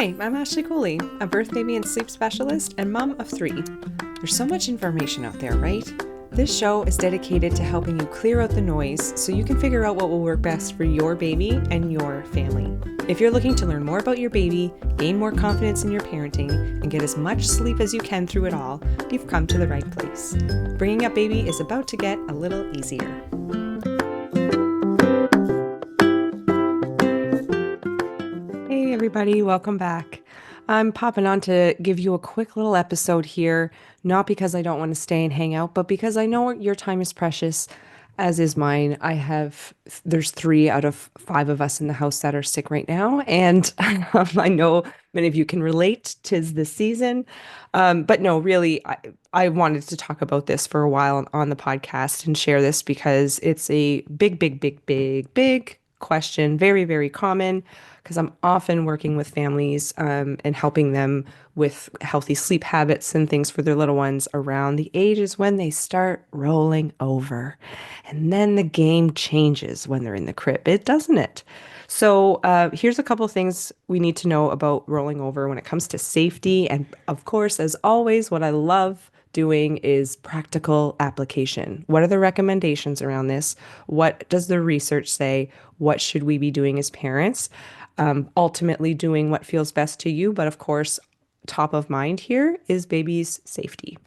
Hi, I'm Ashley Cooley, a birth, baby, and sleep specialist and mom of 3. There's so much information out there, right? This show is dedicated to helping you clear out the noise so you can figure out what will work best for your baby and your family. If you're looking to learn more about your baby, gain more confidence in your parenting, and get as much sleep as you can through it all, you've come to the right place. Bringing up baby is about to get a little easier. Hey everybody, welcome back. I'm popping on to give you a quick little episode here, not because I don't want to stay and hang out, but because I know your time is precious, as is mine. There's 3 out of 5 of us in the house that are sick right now, and I know many of you can relate. 'Tis the season. But no, really, I wanted to talk about this for a while on the podcast and share this because it's a big question, very, very common, because I'm often working with families and helping them with healthy sleep habits and things for their little ones around the ages when they start rolling over. And then the game changes when they're in the crib, doesn't it? So here's a couple things we need to know about rolling over when it comes to safety. And of course, as always, what I love doing is practical application. What are the recommendations around this? What does the research say? What should we be doing as parents? Ultimately doing what feels best to you. But of course, top of mind here is baby's safety.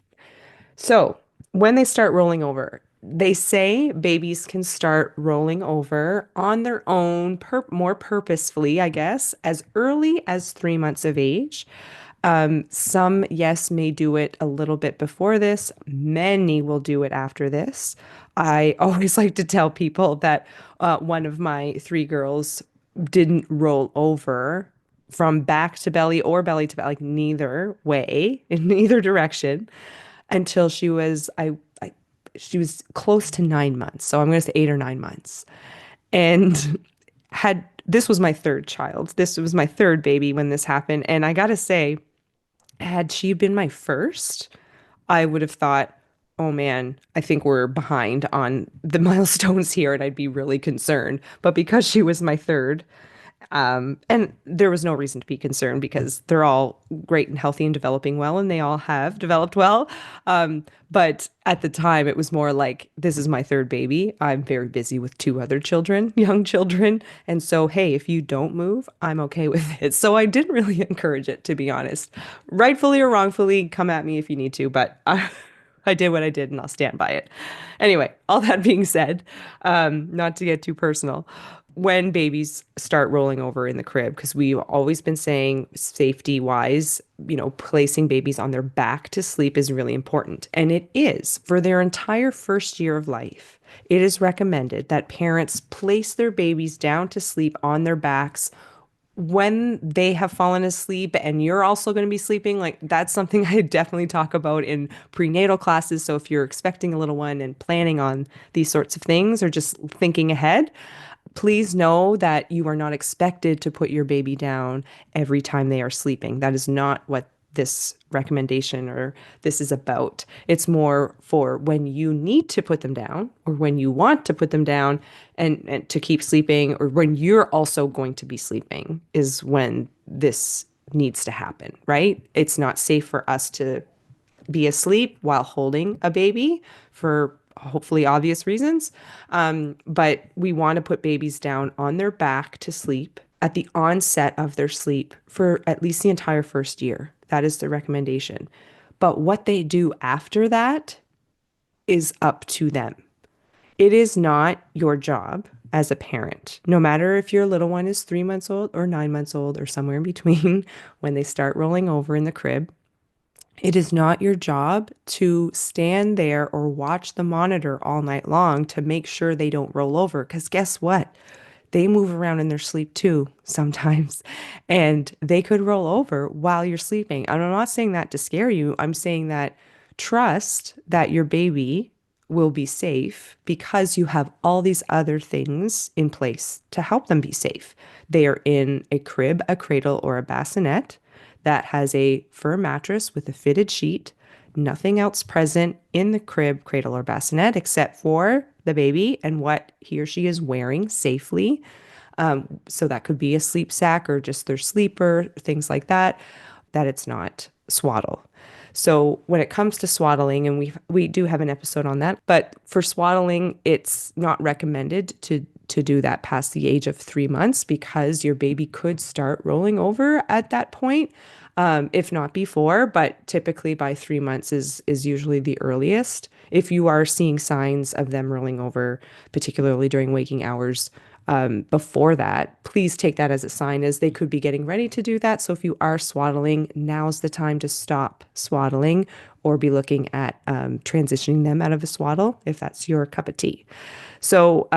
So when they start rolling over, they say babies can start rolling over on their own, more purposefully, I guess, as early as 3 months of age. Some, yes, may do it a little bit before this. Many will do it after this. I always like to tell people that one of my 3 girls didn't roll over from back to belly or belly to belly, like neither way, in neither direction, until she was close to 9 months. So I'm going to say 8 or 9 months. And this was my 3rd child. This was my 3rd baby when this happened. And I got to say, had she been my first, I would have thought, oh man, I think we're behind on the milestones here, and I'd be really concerned. But because she was my 3rd, and there was no reason to be concerned because they're all great and healthy and developing well, and they all have developed well. But at the time, it was more like, this is my 3rd baby. I'm very busy with 2 other children, young children. And so, hey, if you don't move, I'm okay with it. So I didn't really encourage it, to be honest. Rightfully or wrongfully, come at me if you need to, but I did what I did and I'll stand by it. Anyway, all that being said, not to get too personal, when babies start rolling over in the crib, because we've always been saying safety wise, placing babies on their back to sleep is really important. And it is for their entire first year of life. It is recommended that parents place their babies down to sleep on their backs when they have fallen asleep and you're also going to be sleeping. Like, that's something I definitely talk about in prenatal classes. So if you're expecting a little one and planning on these sorts of things or just thinking ahead, please know that you are not expected to put your baby down every time they are sleeping. That is not what this recommendation or this is about. It's more for when you need to put them down or when you want to put them down and to keep sleeping, or when you're also going to be sleeping, is when this needs to happen, right? It's not safe for us to be asleep while holding a baby for hopefully obvious reasons. But we want to put babies down on their back to sleep at the onset of their sleep for at least the entire first year. That is the recommendation. But what they do after that is up to them. It is not your job as a parent, no matter if your little one is 3 months old or 9 months old or somewhere in between when they start rolling over in the crib. It is not your job to stand there or watch the monitor all night long to make sure they don't roll over. Because guess what? They move around in their sleep too sometimes, and they could roll over while you're sleeping. And I'm not saying that to scare you. I'm saying that trust that your baby will be safe because you have all these other things in place to help them be safe. They are in a crib, a cradle, or a bassinet that has a firm mattress with a fitted sheet, nothing else present in the crib, cradle, or bassinet except for the baby and what he or she is wearing safely. So that could be a sleep sack or just their sleeper, things like that, that it's not swaddle. So when it comes to swaddling, and we do have an episode on that, but for swaddling, it's not recommended to do that past the age of 3 months because your baby could start rolling over at that point, if not before. But typically by 3 months is usually the earliest. If you are seeing signs of them rolling over, particularly during waking hours, before that, please take that as a sign as they could be getting ready to do that. So if you are swaddling, now's the time to stop swaddling or be looking at transitioning them out of a swaddle if that's your cup of tea. So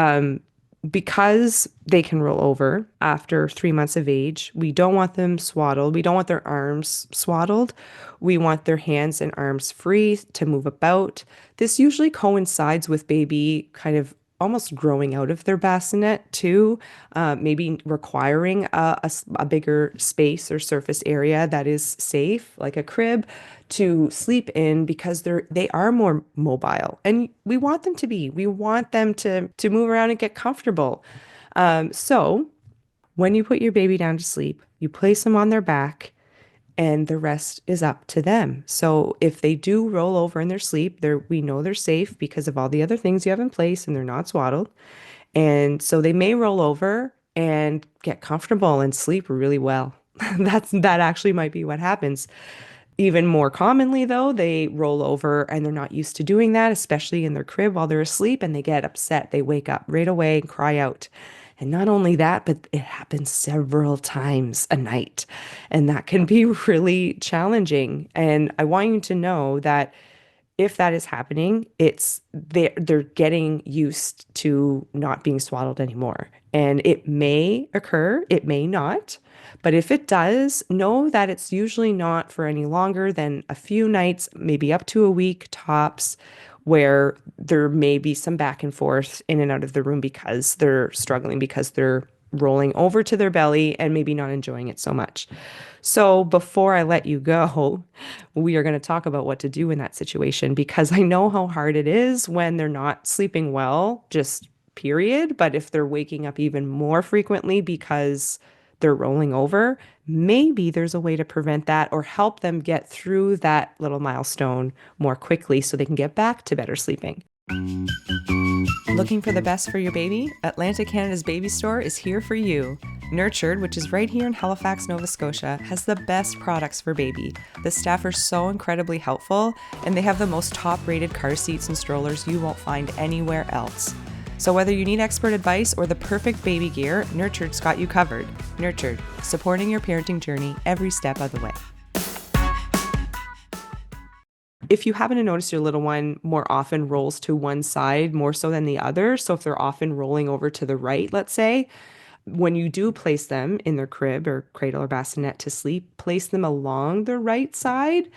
because they can roll over after 3 months of age, we don't want them swaddled. We don't want their arms swaddled. We want their hands and arms free to move about. This usually coincides with baby kind of almost growing out of their bassinet too, maybe requiring a bigger space or surface area that is safe, like a crib, to sleep in because they are more mobile, and we want them to be. We want them to move around and get comfortable. So when you put your baby down to sleep, you place them on their back and the rest is up to them. So if they do roll over in their sleep, we know they're safe because of all the other things you have in place and they're not swaddled. And so they may roll over and get comfortable and sleep really well. That actually might be what happens. Even more commonly, though, they roll over and they're not used to doing that, especially in their crib while they're asleep, and they get upset. They wake up right away and cry out. And not only that, but it happens several times a night. And that can be really challenging. And I want you to know that if that is happening, they're getting used to not being swaddled anymore. And it may occur, it may not. But if it does, know that it's usually not for any longer than a few nights, maybe up to a week tops, where there may be some back and forth in and out of the room because they're struggling, because they're rolling over to their belly and maybe not enjoying it so much. So before I let you go, we are going to talk about what to do in that situation because I know how hard it is when they're not sleeping well, just period. But if they're waking up even more frequently because they're rolling over, maybe there's a way to prevent that or help them get through that little milestone more quickly so they can get back to better sleeping. Looking for the best for your baby? Atlantic Canada's Baby Store is here for you. Nurtured, which is right here in Halifax, Nova Scotia, has the best products for baby. The staff are so incredibly helpful, and they have the most top-rated car seats and strollers you won't find anywhere else. So whether you need expert advice or the perfect baby gear, Nurtured's got you covered. Nurtured, supporting your parenting journey every step of the way. If you happen to notice your little one more often rolls to one side more so than the other, so if they're often rolling over to the right, let's say, when you do place them in their crib or cradle or bassinet to sleep, place them along the right side,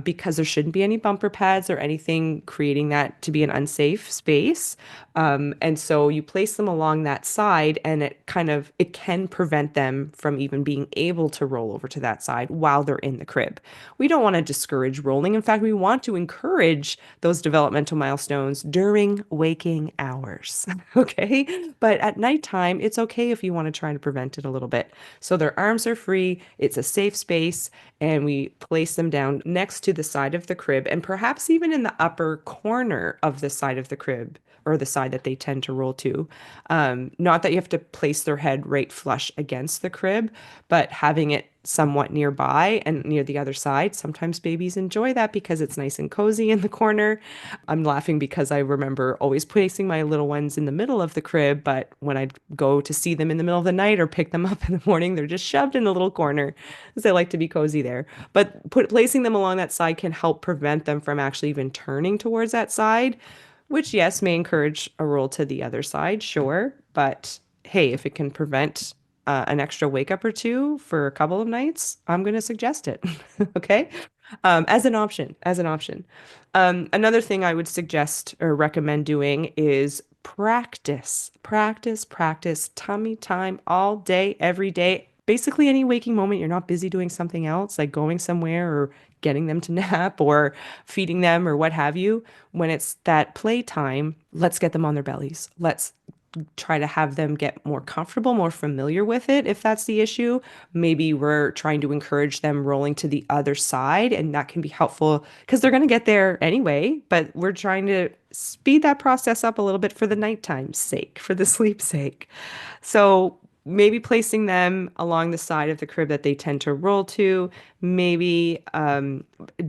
because there shouldn't be any bumper pads or anything creating that to be an unsafe space. And so you place them along that side and it can prevent them from even being able to roll over to that side while they're in the crib. We don't want to discourage rolling. In fact, we want to encourage those developmental milestones during waking hours. Okay. But at nighttime, it's okay if you want to try to prevent it a little bit. So their arms are free, it's a safe space, and we place them down next to the side of the crib and perhaps even in the upper corner of the side of the crib or the side that they tend to roll to. Not that you have to place their head right flush against the crib, but having it somewhat nearby and near the other side. Sometimes babies enjoy that because it's nice and cozy in the corner. I'm laughing because I remember always placing my little ones in the middle of the crib, but when I'd go to see them in the middle of the night or pick them up in the morning, they're just shoved in a little corner because they like to be cozy there. But placing them along that side can help prevent them from actually even turning towards that side, which, yes, may encourage a roll to the other side, sure. But hey, if it can prevent an extra wake up or two for a couple of nights, I'm going to suggest it. Okay. As an option, as an option. Another thing I would suggest or recommend doing is practice tummy time all day, every day. Basically, any waking moment, you're not busy doing something else, like going somewhere or getting them to nap or feeding them or what have you. When it's that playtime, let's get them on their bellies. Let's try to have them get more comfortable, more familiar with it if that's the issue. Maybe we're trying to encourage them rolling to the other side, and that can be helpful because they're going to get there anyway, but we're trying to speed that process up a little bit for the nighttime's sake, for the sleep sake. So maybe placing them along the side of the crib that they tend to roll to, maybe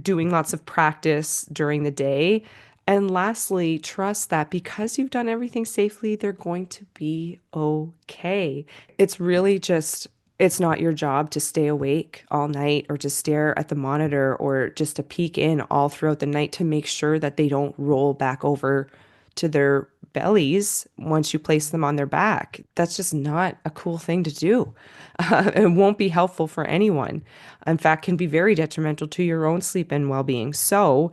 doing lots of practice during the day. And lastly, trust that because you've done everything safely, they're going to be okay. It's really just, it's not your job to stay awake all night or to stare at the monitor or just to peek in all throughout the night to make sure that they don't roll back over to their bellies once you place them on their back. That's just not a cool thing to do. It won't be helpful for anyone. In fact, can be very detrimental to your own sleep and well-being. So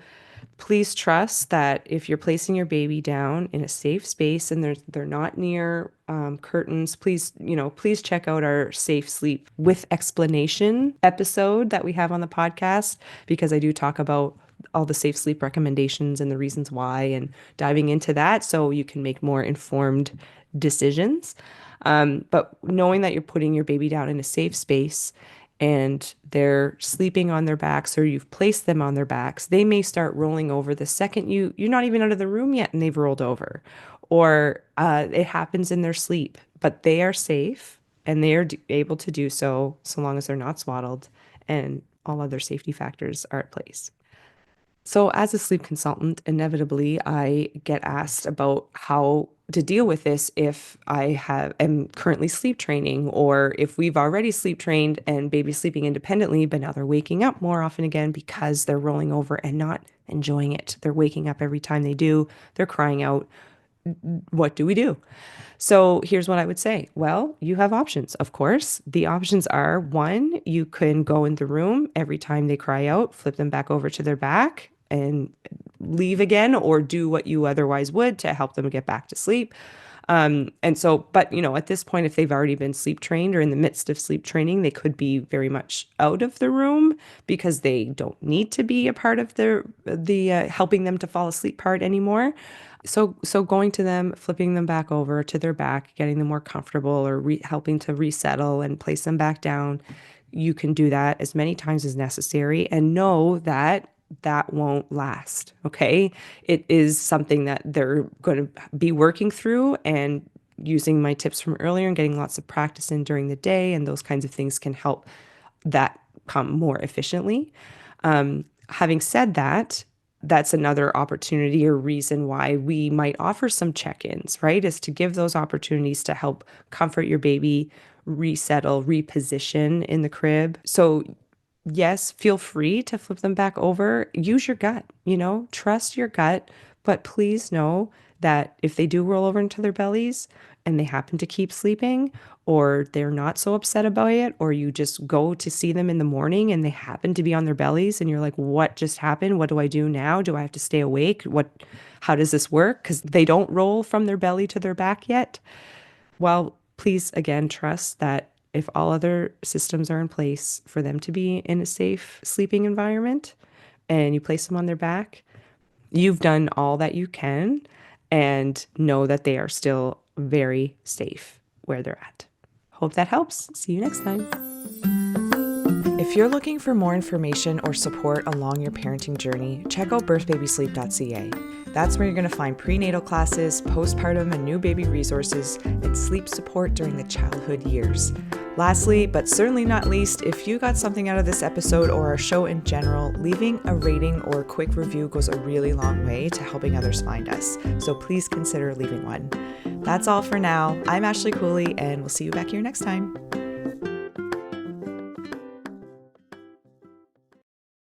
please trust that if you're placing your baby down in a safe space and they're not near curtains, please check out our Safe Sleep with Explanation episode that we have on the podcast, because I do talk about all the safe sleep recommendations and the reasons why, and diving into that so you can make more informed decisions. But knowing that you're putting your baby down in a safe space and they're sleeping on their backs, or you've placed them on their backs, they may start rolling over the second you're not even out of the room yet and they've rolled over, or it happens in their sleep, but they are safe and they are able to do so long as they're not swaddled and all other safety factors are at place. So, as a sleep consultant, inevitably I get asked about how to deal with this if am currently sleep training, or if we've already sleep trained and baby's sleeping independently, but now they're waking up more often again because they're rolling over and not enjoying it. They're waking up every time they do. They're crying out. What do we do? So here's what I would say. Well, you have options, of course. The options are: one, you can go in the room every time they cry out, flip them back over to their back and leave again, or do what you otherwise would to help them get back to sleep. But at this point, if they've already been sleep trained or in the midst of sleep training, they could be very much out of the room because they don't need to be a part of the helping them to fall asleep part anymore. So going to them, flipping them back over to their back, getting them more comfortable, or helping to resettle and place them back down. You can do that as many times as necessary, and know that that won't last. Okay. It is something that they're going to be working through, and using my tips from earlier and getting lots of practice in during the day and those kinds of things can help that come more efficiently. Having said that, that's another opportunity or reason why we might offer some check-ins, right? Is to give those opportunities to help comfort your baby, resettle, reposition in the crib. So yes, feel free to flip them back over. Use your gut, trust your gut, but please know that if they do roll over into their bellies and they happen to keep sleeping, or they're not so upset about it, or you just go to see them in the morning and they happen to be on their bellies and you're like, what just happened? What do I do now? Do I have to stay awake? How does this work? Because they don't roll from their belly to their back yet. Well, please again, trust that if all other systems are in place for them to be in a safe sleeping environment and you place them on their back, you've done all that you can, and know that they are still very safe where they're at. Hope that helps. See you next time. If you're looking for more information or support along your parenting journey, check out birthbabysleep.ca. That's where you're going to find prenatal classes, postpartum and new baby resources, and sleep support during the childhood years. Lastly, but certainly not least, if you got something out of this episode or our show in general, leaving a rating or a quick review goes a really long way to helping others find us. So please consider leaving one. That's all for now. I'm Ashley Cooley, and we'll see you back here next time.